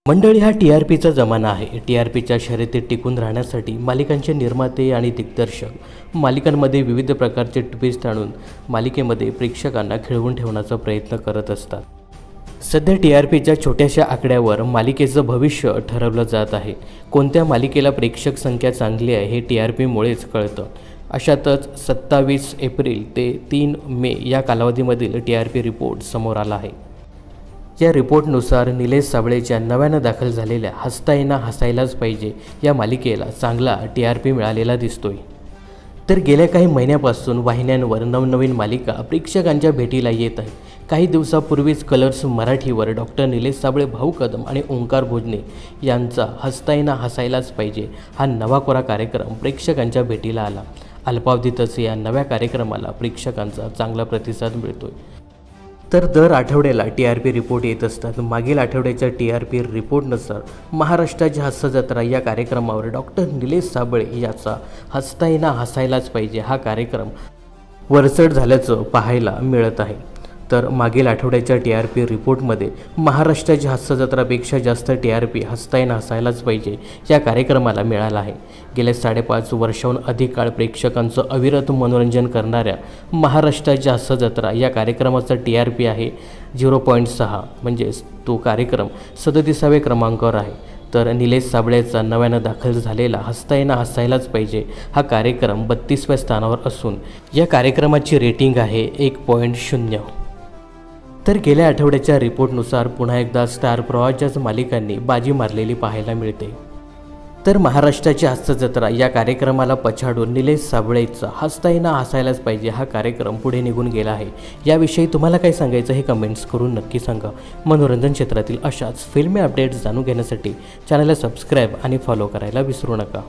मंडळी, हा टी-आर-पीचा जमाना आहे. टी-आर-पीच्या शर्यतीत टिकून राहण्यासाठी मालिकांचे निर्माते आणि दिग्दर्शक मालिकांमध्ये विविध प्रकारचे ट्विस्ट आणून मालिकेमध्ये प्रेक्षकांना खिळवून ठेवण्याचा प्रयत्न करत असतात. सध्या टी-आर-पीच्या छोट्याशा आकड्यावर मालिकेचं भविष्य ठरवलं जात आहे. कोणत्या मालिकेला प्रेक्षक संख्या चांगली आहे हे टी-आर-पीमुळेच कळतं. अशातच 27 एप्रिल ते 3 मे या कालावधीमधील टी-आर-पी रिपोर्ट समोर आला आहे. या रिपोर्टनुसार निलेश साबळेच्या नव्यानं दाखल झालेल्या हसता येईना हसायलाच पाहिजे या मालिकेला चांगला टी-आर-पी मिळालेला दिसतोय. तर गेल्या काही महिन्यापासून वाहिन्यांवर नवनवीन मालिका प्रेक्षकांच्या भेटीला येत आहे. काही दिवसापूर्वीच कलर्स मराठीवर डॉक्टर निलेश साबळे, भाऊ कदम आणि ओंकार भोजने यांचा हसता येईना हसायलाच पाहिजे हा नवा कोरा कार्यक्रम प्रेक्षकांच्या भेटीला आला. अल्पावधीतच या नव्या कार्यक्रमाला प्रेक्षकांचा चांगला प्रतिसाद मिळतोय. तर दर आठवड्याला टी-आर-पी रिपोर्ट येत असतात. मागील आठवड्याच्या टी-आर-पी रिपोर्टनुसार महाराष्ट्राची हास्य जत्रा या कार्यक्रमावर डॉक्टर निलेश साबळे याचा हसता येईना हसायलाच पाहिजे हा कार्यक्रम वरचढ झाल्याचं पाहायला मिळत आहे. तर मागील आठवड्याच्या टी-आर-पी रिपोर्टमध्ये महाराष्ट्राची हास्य जत्रापेक्षा जास्त टी-आर-पी हसता येईना हसायलाच पाहिजे या कार्यक्रमाला मिळाला आहे. गेल्या 5.5 वर्षांहून अधिक काळ प्रेक्षकांचं अविरत मनोरंजन करणाऱ्या महाराष्ट्राची हास्य जत्रा या कार्यक्रमाचा टी-आर-पी आहे 0.6, म्हणजेच तो कार्यक्रम 37व्या क्रमांकावर आहे. तर निलेश साबळेचा नव्यानं दाखल झालेला हसता येईना हसायलाच पाहिजे हा कार्यक्रम 32व्या स्थानावर असून या कार्यक्रमाची रेटिंग आहे 1.0. तर गेल्या आठवड्याच्या रिपोर्टनुसार पुन्हा एकदा स्टार प्रवाहाच्याच मालिकांनी बाजी मारलेली पाहायला मिळते. तर महाराष्ट्राची हास्य जत्रा या कार्यक्रमाला पछाडून निलेश साबळेचा हसता येईना हसायलाच पाहिजे हा कार्यक्रम पुढे निघून गेला आहे. याविषयी तुम्हाला काय सांगायचं हे कमेंट्स करून नक्की सांगा. मनोरंजन क्षेत्रातील अशाच फिल्मी अपडेट्स जाणून घेण्यासाठी चॅनलला सबस्क्राईब आणि फॉलो करायला विसरू नका.